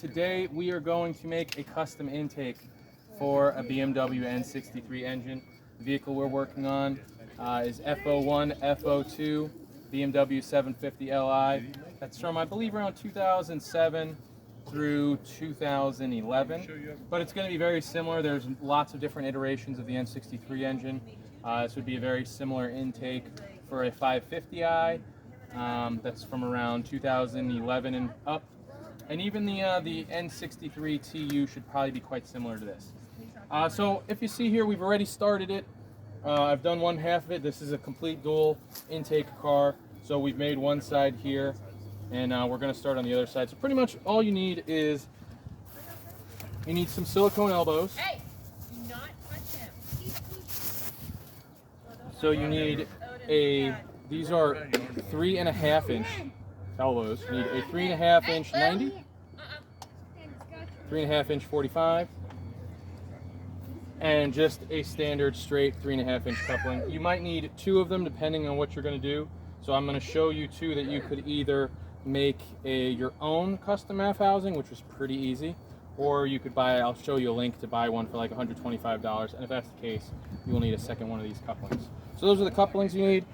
today we are going to make a custom intake for a BMW N63 engine. The vehicle we're working on is F01 F02 BMW 750 Li. That's from, I believe, around 2007 through 2011, but it's going to be very similar. There's lots of different iterations of the N63 engine. This would be a very similar intake for a 550i. That's from around 2011 and up. And even the N63Tu should probably be quite similar to this. So if you see here, we've already started it. I've done one half of it. This is a complete dual intake car. So we've made one side here, and we're going to start on the other side. So pretty much all you need is, you need some silicone elbows. Hey, do not touch him. So you need these are 3.5 inch elbows. You need a 3.5 inch 90, 3.5 inch 45, and just a standard straight 3.5 inch coupling. You might need 2 of them depending on what you're going to do. So I'm going to show you 2 that you could either make your own custom MAFS housing, which is pretty easy, or you could buy, I'll show you a link to buy one for like $125, and if that's the case, you will need a second one of these couplings. So those are the couplings you need.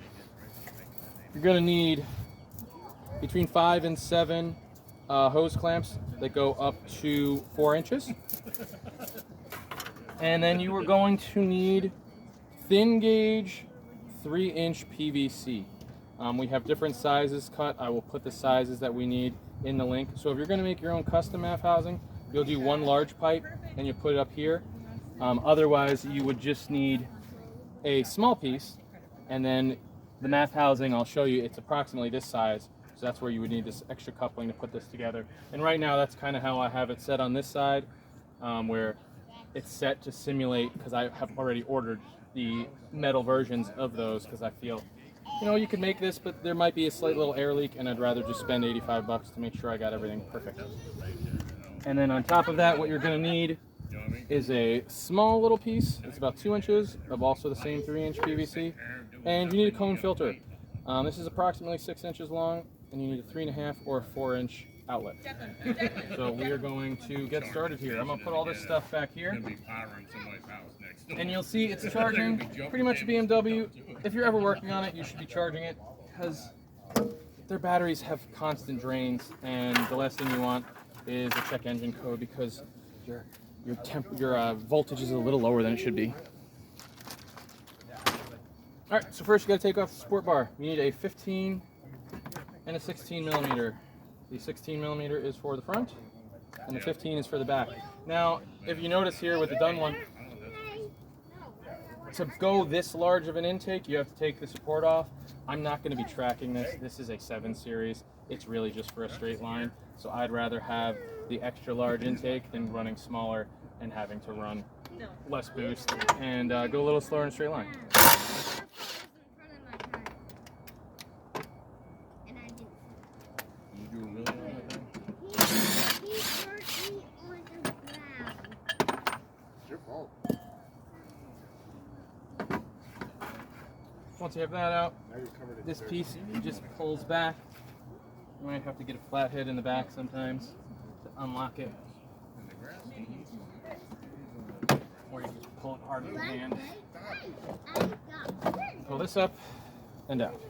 You're going to need between 5 and 7 hose clamps that go up to 4 inches. And then you are going to need thin gauge 3-inch PVC. We have different sizes cut. I will put the sizes that we need in the link. So if you're going to make your own custom MAFS housing, you'll do one large pipe and you put it up here. Otherwise, you would just need a small piece, and then the MAFS housing, I'll show you, it's approximately this size. So that's where you would need this extra coupling to put this together. And right now, that's kind of how I have it set on this side, where it's set to simulate, because I have already ordered the metal versions of those, because I feel, you know, you could make this, but there might be a slight little air leak, and I'd rather just spend 85 bucks to make sure I got everything perfect. And then on top of that, what you're going to need is a small little piece. It's about 2 inches of also the same 3-inch PVC, and you need a cone filter. This is approximately 6 inches long, and you need a 3.5 or a 4-inch outlet. So we are going to get started here. I'm going to put all this stuff back here, and you'll see it's charging pretty much a BMW. If you're ever working on it, you should be charging it, because their batteries have constant drains, and the last thing you want is a check engine code, because your voltage is a little lower than it should be. All right, so first you got to take off the support bar. You need a 15 and a 16 millimeter. The 16 millimeter is for the front, and the 15 is for the back. Now, if you notice here with the done one, to go this large of an intake, you have to take the support off. I'm not going to be tracking this. This is a 7 series. It's really just for a straight line. So I'd rather have the extra large intake than running smaller and having to run less boost and go a little slower in a straight line. Once you have that out, this piece just pulls back. You might have to get a flathead in the back sometimes to unlock it. Or you just pull it hard with your hand. Pull this up and out.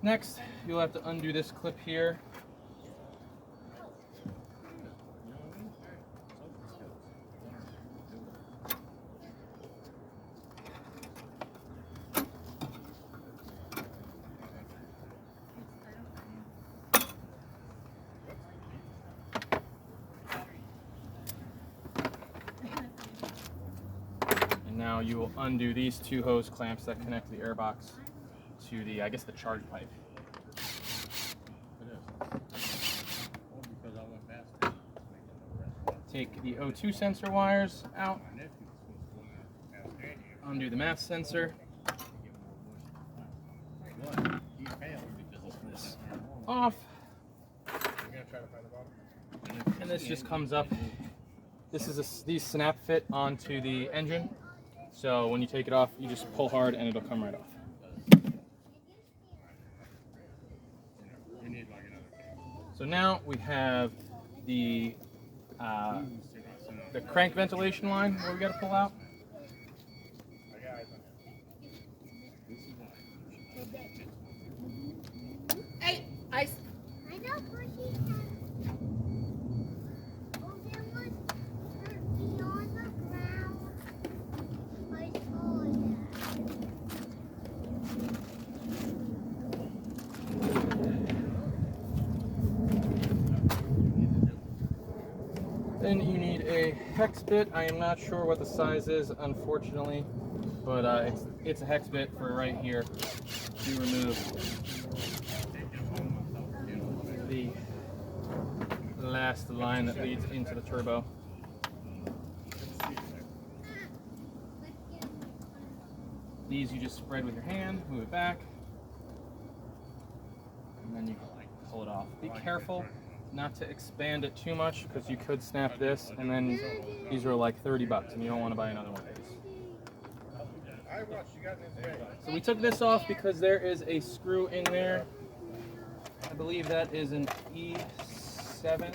Next, you'll have to undo this clip here. Now you will undo these 2 hose clamps that connect the airbox to the, I guess, the charge pipe. Take the O2 sensor wires out, undo the MAFS sensor, this off, and this just comes up. This is these snap fit onto the engine. So when you take it off, you just pull hard and it'll come right off. So now we have the crank ventilation line where we got to pull out. Hey, I know Bushy has. Oh, there was turkey on the ground. I saw Then you need a hex bit. I am not sure what the size is, unfortunately, but it's a hex bit for right here to remove the last line that leads into the turbo. These you just spread with your hand, move it back, and then you can pull it off. Be careful not to expand it too much because you could snap this, and then these are like 30 bucks and you don't want to buy another one of these. So we took this off because there is a screw in there. I believe that is an E7.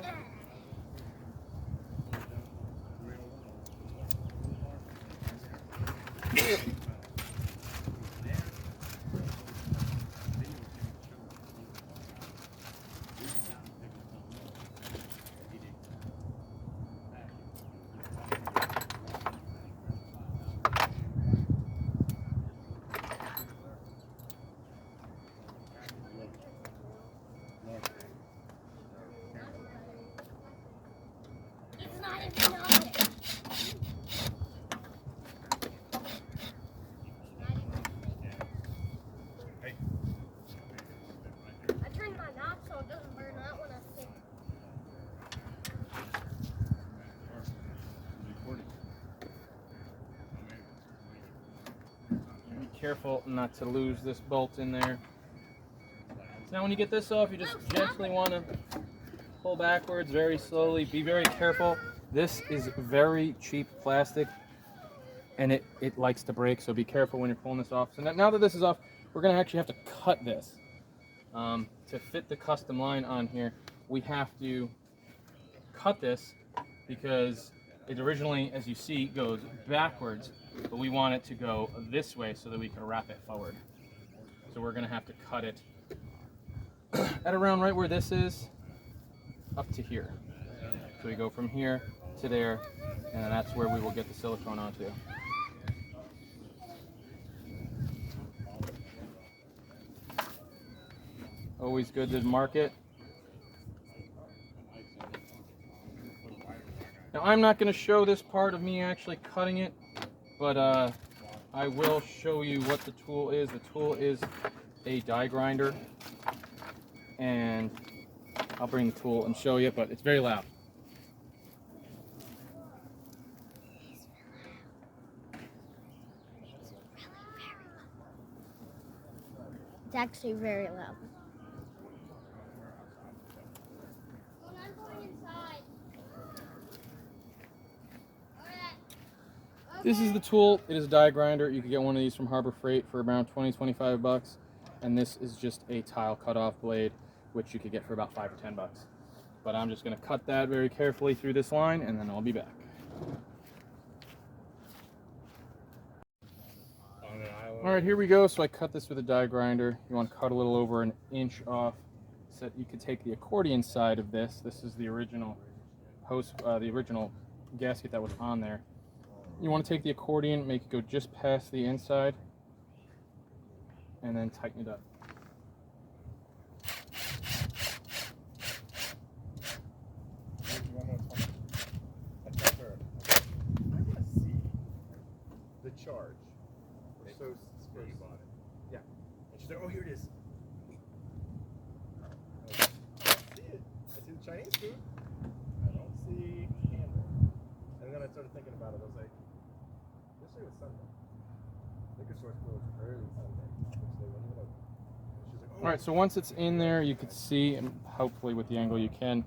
It's not even on it. I turned my knob so it doesn't burn out when I stick. Be careful not to lose this bolt in there. So now when you get this off, you just gently want to pull backwards very slowly. Be very careful. This is very cheap plastic and it likes to break, so be careful when you're pulling this off. So now that this is off, we're going to actually have to cut this. To fit the custom line on here, we have to cut this because it originally, as you see, goes backwards, but we want it to go this way so that we can wrap it forward. So we're going to have to cut it at around right where this is up to here. So we go from here to there, and then that's where we will get the silicone onto. Always good to mark it. Now I'm not going to show this part of me actually cutting it, but I will show you what the tool is. The tool is a die grinder, and I'll bring the tool and show you, but it's very loud. It's actually very loud. This is the tool. It is a die grinder. You can get one of these from Harbor Freight for around 20-25 bucks. And this is just a tile cutoff blade, which you could get for about 5 or 10 bucks. But I'm just going to cut that very carefully through this line, and then I'll be back. All right, here we go. So I cut this with a die grinder. You want to cut a little over an inch off, so that you could take the accordion side of this. This is the original hose, the original gasket that was on there. You want to take the accordion, make it go just past the inside, and then tighten it up. The charge. We're so scared you bought it. Yeah. And she's like, oh, here it is. I don't see it. I see the Chinese food. I don't see candle. And then I started thinking about it. I was like, yesterday was Sunday. Liquor stores closed early Sunday. Which they wouldn't even open. And she's like, oh. All right, so once it's in there, you can see, and hopefully with the angle you can,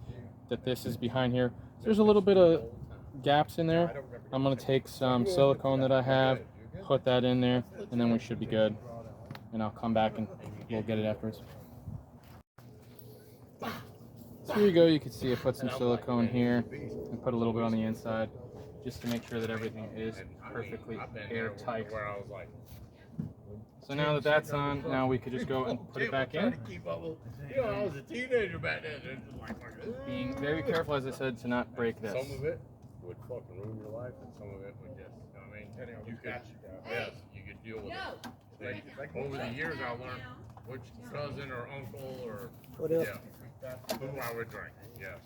that this is behind here. So there's a little bit of gaps in there. I'm going to take some silicone that I have, put that in there, and then we should be good. And I'll come back and we'll get it afterwards. So here you go, you can see I put some silicone here and put a little bit on the inside just to make sure that everything is perfectly airtight. So now that that's on, now we could just go and put it back in. You know, I was a teenager back then. Being very careful, as I said, to not break this. Some of it would fucking ruin your life, and some of it would just, you know what I mean? You could, yes, you could deal with it. Like over the years, I learned which cousin or uncle or who I would drink. Yes.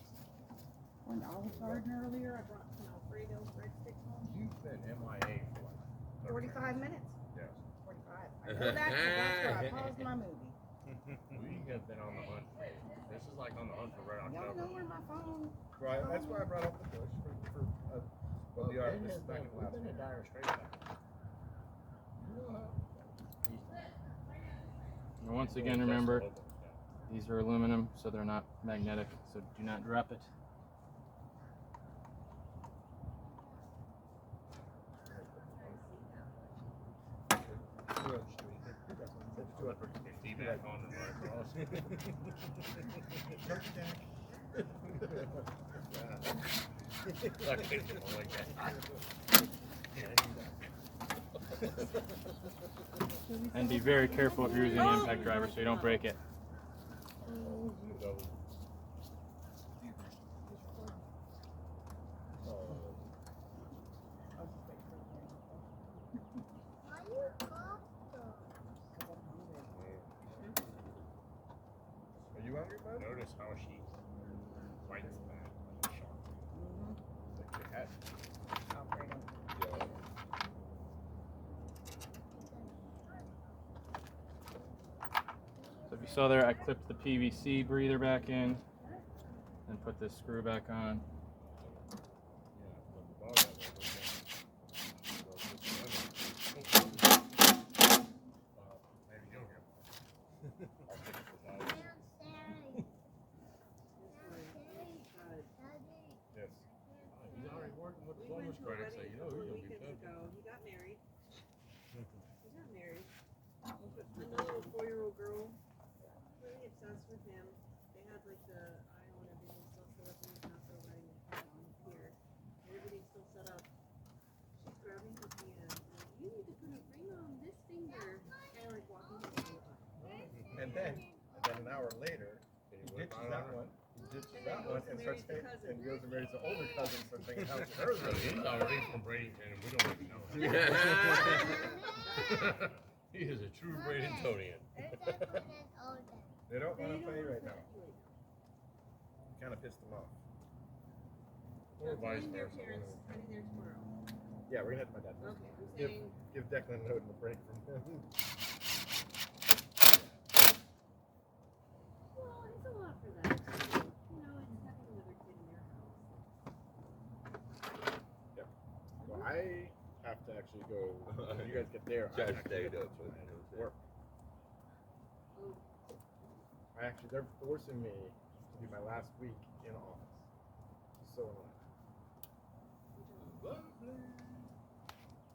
When Olive Garden earlier, I brought some Alfredo breadsticks home. You've been MIA for like 45 minutes. Yes. 45. I know that 'cause that's where I paused my movie. We have been on the hunt. This is like on the hunt for Red Y'all October. know where my phone. Right, that's why I brought up the bush for well, the art. This is back in the last. We've been in dire straits. And once again, remember, these are aluminum, so they're not magnetic, so do not drop it. And be very careful if you're using an impact driver so you don't break it. Are you hungry, bud? Notice how she bites that like a shark. Like your head. So if you saw there, I clipped the PVC breather back in and put this screw back on. Another 4-year-old girl, really obsessed with him. They had like the aisle and everything still set up in his house. They're riding the car on here. Everything's still set up. She's grabbing his hand. Like, you need to put a ring on this finger. And like walking him through the aisle. And then an hour later, he ditches that one. He ditches that one and starts and goes and marries the older cousin. Starts thinking how it's hers. He's already from Bradenton, and we don't even know him. He is a true Bradentonian. They don't want to play right now. Kind of pissed them off. Or vice versa. Yeah, we're gonna have my dad. Okay, Give Declan a note and a break from him. well, it's a lot for that. You know, it's having another kid in your house. Yep. Well, I have to actually go. When you guys get there, I have to work. They're forcing me to do my last week in office. It's so annoying.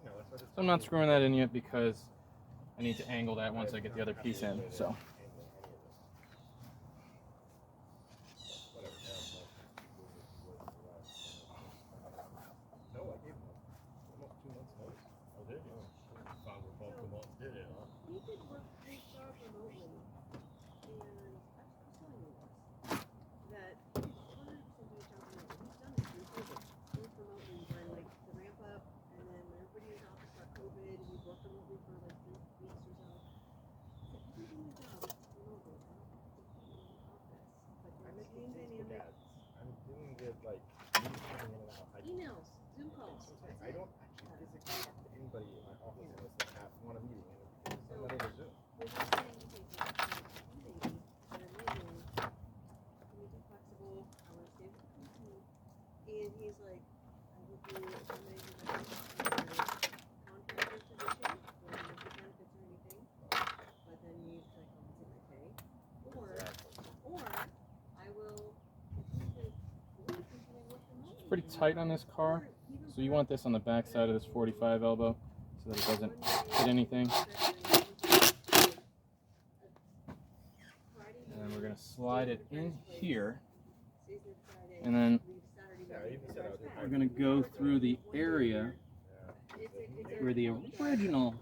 You know, that's what it's So I'm not screwing that in yet because I need to angle that once I get the other piece in. So. No, I gave him almost 2 months notice. Oh, did you? 5 months did it, huh? He did work 3 jobs remotely. And I'm telling you this, that 100% of the job remotely. He's done it through COVID. He worked remotely during like the ramp up, and then when everybody in his office got COVID, he worked remotely for like 3 weeks or so. So he's doing the job remotely. I don't think he's in the office. But I'm your making team Facebook dynamic, ads. I'm doing it like me coming in and out. emails, Zoom calls. I don't actually physically talk to anybody in my office unless they want a meeting, and it's not over Zoom. We're just saying, okay, so baby, they're leaving. Can we be flexible? I want to stay with the company. And he's like, I will do amazing contractor position where you don't get benefits or anything, but then you need to like compensate my pay. Or I will continue to work until I work remotely. It's pretty tight on this car. So you want this on the back side of this 45 elbow so that it doesn't hit anything. And then we're going to slide it in here stays there Friday, And then leaves Saturday Yeah, morning, even and said I drives was back. we're gonna go through the area Yeah. It's a where the original Oh.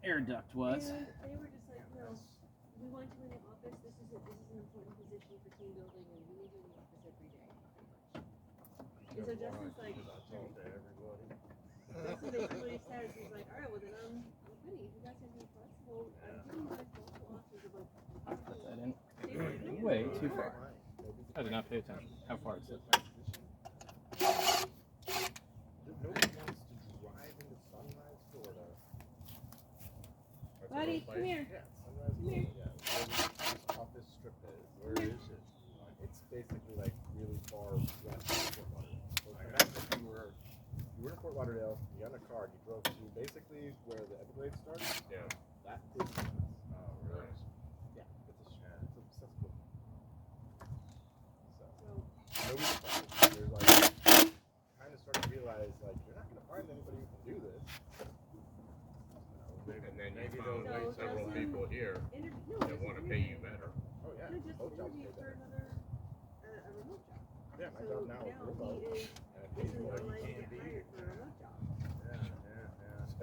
air duct was. And they were just like, no, we want you in the office. This is an important position for team building, and we need you in the office every day, pretty much. And so Justin's like, Justin basically says, he's like, all right, well then I'm quitting. If you guys have any flexible, I'm giving you guys multiple options of like, Put that in stay where you're at. way too far. I did not pay attention how far it's slipped. Nobody wants to drive into Sunrise, Florida. Buddy, come here. Yeah, Sunrise, Come here. Florida. Yeah, where this office strip is. Where is it? It's basically like really far west of Fort Lauderdale. So imagine if you were in Fort Lauderdale, you got in a car, and you drove to basically where the Everglades starts. Yeah. That is Sunrise. Oh, really? Yeah, it's accessible. So So, nobody's fine. They're like kind of starting to realize like you're not gonna find anybody who can do this. And then Maybe you they'll found So several Justin- people here no, that just want to pay you better. Oh yeah, No, just both jobs pay interviewed for better. another, a remote job. Yeah, my So job now is remote. he is, And it this pays is more. the You life can't get be. hired for a remote job.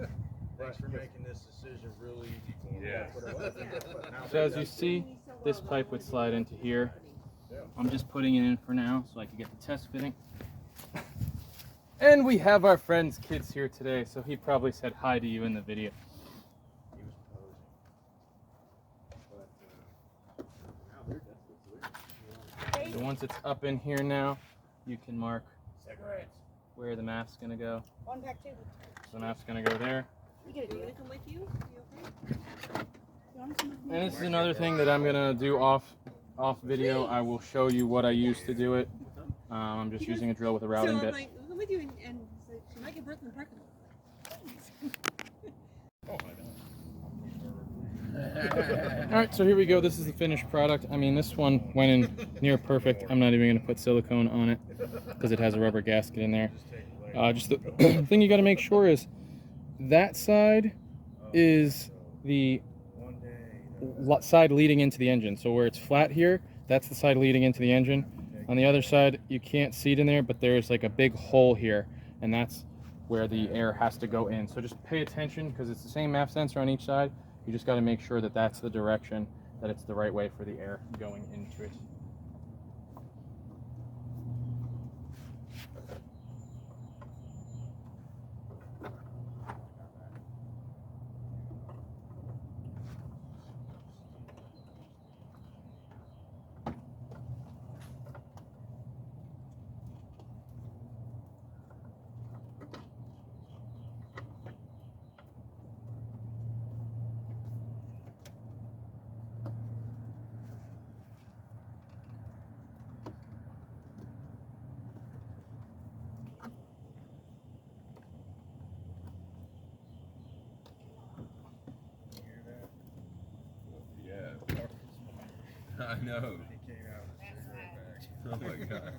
Yeah. Thanks for making this decision real easy for me. Yeah. That's what it was. But now So as you that's- see, this pipe would slide into here. I'm just putting it in for now so I can get the test fitting. And we have our friend's kids here today, so he probably said hi to you in the video. he was posing. But now they're desperate. So once it's up in here now, you can mark where the MAFS gonna go. One pack two. So the MAFS gonna go there. You gonna come with you? You okay? You want to come with me? And this is another thing that I'm gonna do off video. I will show you what I use to do it. I'm just using a drill with a routing So I'm bit. like, we'll come with you, and so she might get broken in the parking lot. All right, so here we go. This is the finished product. I mean, this one went in near perfect. I'm not even gonna put silicone on it because it has a rubber gasket in there. Just the thing you got to make sure is that side is the side leading into the engine. So where it's flat here, that's the side leading into the engine. On the other side, you can't see it in there, but there's like a big hole here, and that's where the air has to go in. So just pay attention because it's the same MAF sensor on each side. You just got to make sure that that's the direction, that it's the right way for the air going into it. Yeah. I know. Oh my god.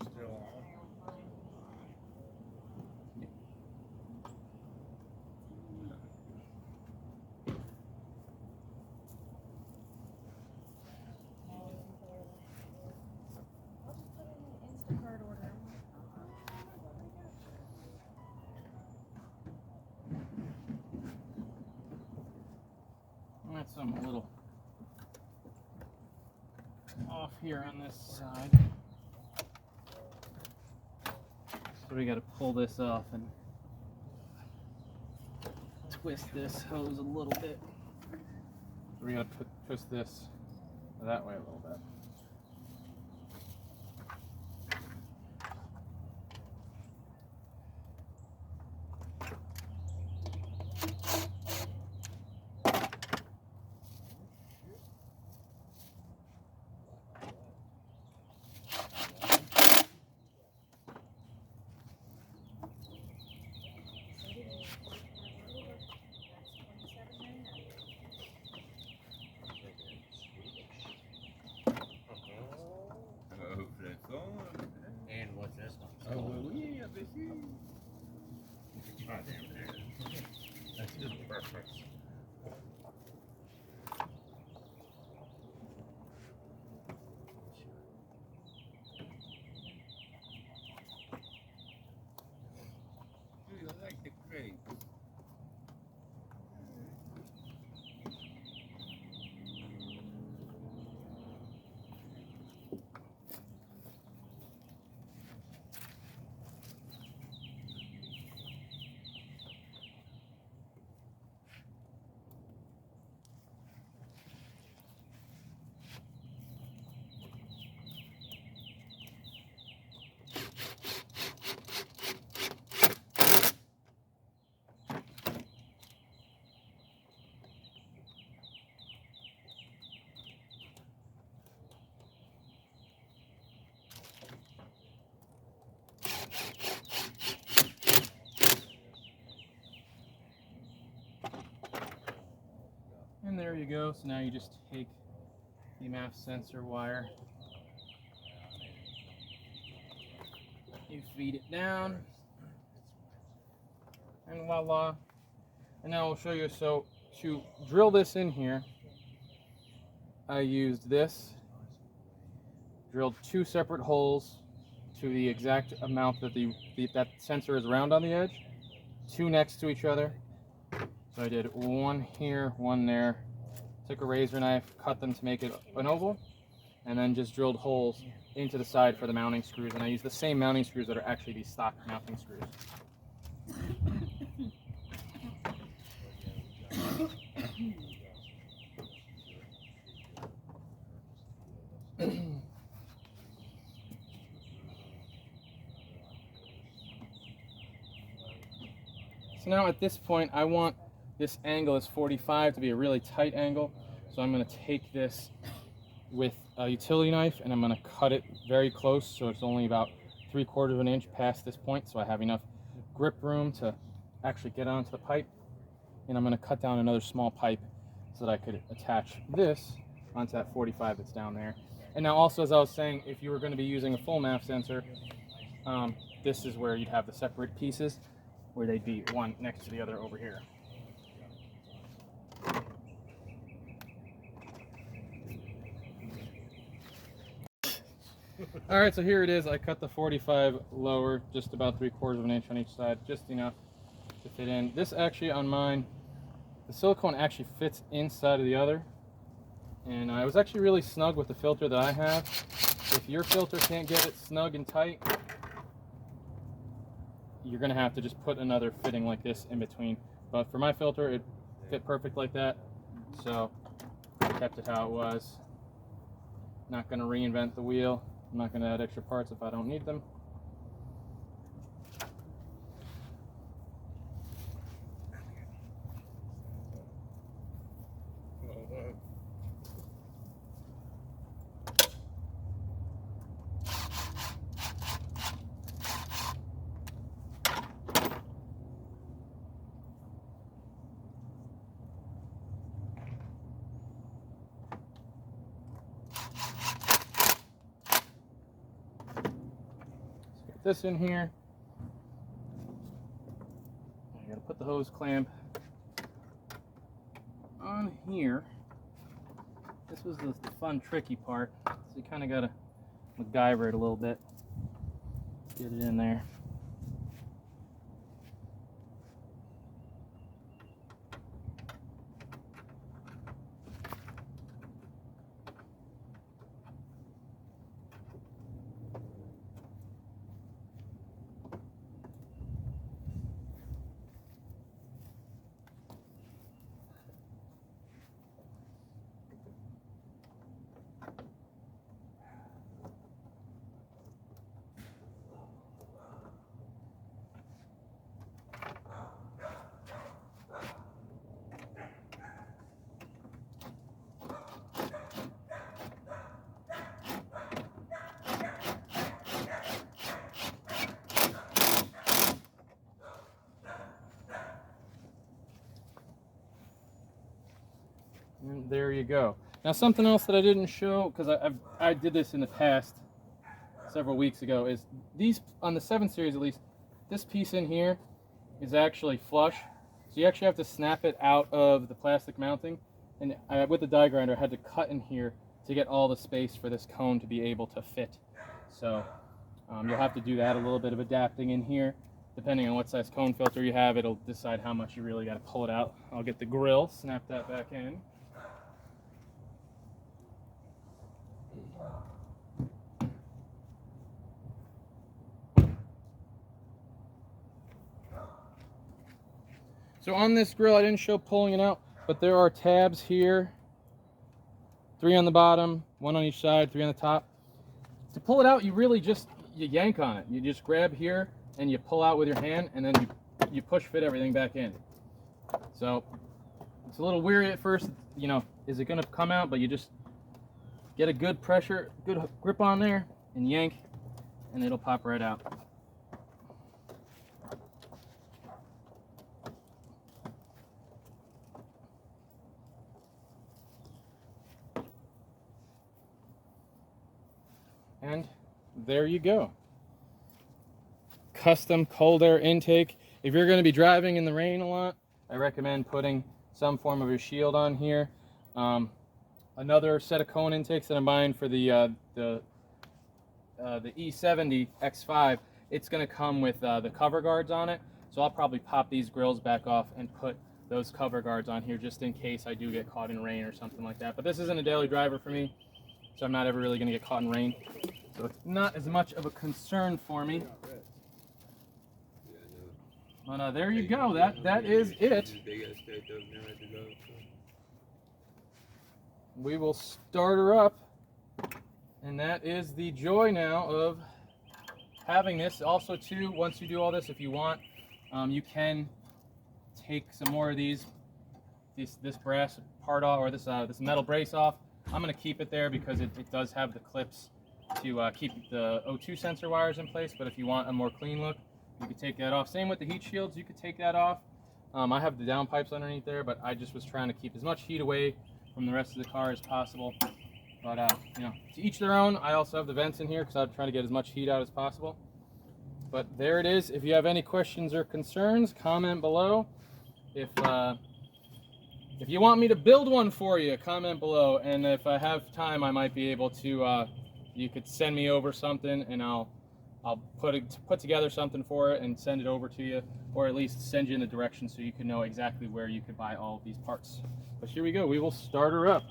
Still on? That's something a little off here on this side. So we got to pull this off and twist this hose a little bit. So we got to twist this that way a little bit. Dude, I like the grape. And there you go. So now you just take the MAFS sensor wire, you feed it down, and voila. And now I'll show you. So to drill this in here, I used this, drilled 2 separate holes to the exact amount that that sensor is round on the edge, 2 next to each other. So I did 1 here, 1 there, took a razor knife, cut them to make it an oval, and then just drilled holes into the side for the mounting screws. And I used the same mounting screws that are actually these stock mounting screws. So now at this point, I want this angle is 45 to be a really tight angle. So I'm going to take this with a utility knife and I'm going to cut it very close, so it's only about 3/4 of an inch past this point, so I have enough grip room to actually get onto the pipe. And I'm going to cut down another small pipe so that I could attach this onto that 45 that's down there. And now also, as I was saying, if you were going to be using a full MAFS sensor, this is where you'd have the separate pieces, where they'd be one next to the other over here. All right, so here it is. I cut the 45 lower, just about 3/4 of an inch on each side, just enough to fit in. This actually on mine, the silicone actually fits inside of the other. And I was actually really snug with the filter that I have. If your filter can't get it snug and tight, you're gonna have to just put another fitting like this in between. But for my filter, it fit perfect like that. So I kept it how it was. Not gonna reinvent the wheel. I'm not gonna add extra parts if I don't need them. This in here. I gotta put the hose clamp on here. This was the fun, tricky part. So you kind of gotta MacGyver it a little bit. Get it in there. And there you go. Now something else that I didn't show, because I did this in the past several weeks ago, is these, on the 7 Series at least, this piece in here is actually flush. So you actually have to snap it out of the plastic mounting, and with the die grinder I had to cut in here to get all the space for this cone to be able to fit. So you'll have to do that, a little bit of adapting in here. Depending on what size cone filter you have, it'll decide how much you really got to pull it out. I'll get the grill, snap that back in. So on this grill, I didn't show pulling it out, but there are tabs here. 3 on the bottom, 1 on each side, 3 on the top. To pull it out, you really just yank on it. You just grab here and you pull out with your hand, and then you push fit everything back in. So it's a little weary at first, you know, is it gonna come out? But you just get a good pressure, good grip on there, and yank, and it'll pop right out. And there you go. Custom cold air intake. If you're going to be driving in the rain a lot, I recommend putting some form of a shield on here. Another set of cone intakes that I'm buying for the E70 X5, it's going to come with the cover guards on it. So I'll probably pop these grills back off and put those cover guards on here just in case I do get caught in rain or something like that. But this isn't a daily driver for me, so I'm not ever really going to get caught in rain. So it's not as much of a concern for me. But there you go. That is it. We will start her up, and that is the joy now of having this. Also, too, once you do all this, if you want, you can take some more of this brass part off, or this metal brace off. I'm going to keep it there because it does have the clips to keep the O2 sensor wires in place. But if you want a more clean look, you could take that off. Same with the heat shields, you could take that off. I have the downpipes underneath there, but I just was trying to keep as much heat away from the rest of the car as possible. But you know, to each their own. I also have the vents in here because I'm trying to get as much heat out as possible. But there it is. If you have any questions or concerns, comment below. If you want me to build one for you, comment below. And if I have time, I might be able to. You could send me over something, and I'll put together something for it and send it over to you, or at least send you in the direction so you can know exactly where you could buy all of these parts. But here we go. We will start her up.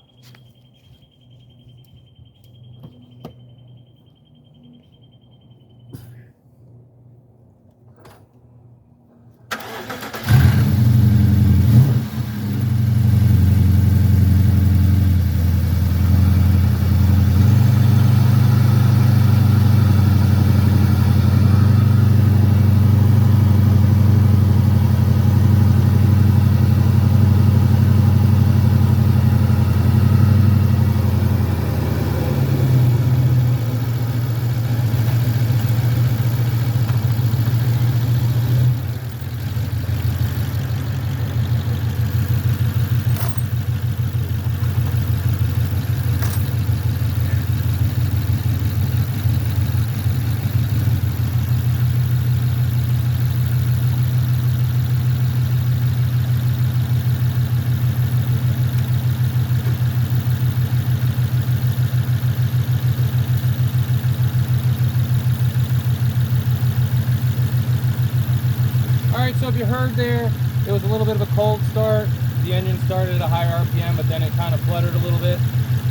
So if you heard there, it was a little bit of a cold start. The engine started at a higher RPM, but then it kind of fluttered a little bit.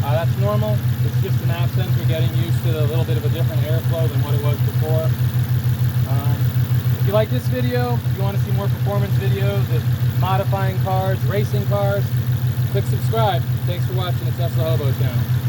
That's normal. It's just the MAFS sensor getting used to a little bit of a different airflow than what it was before. If you like this video, if you want to see more performance videos of modifying cars, racing cars, click subscribe. Thanks for watching the Tesla Hobo channel.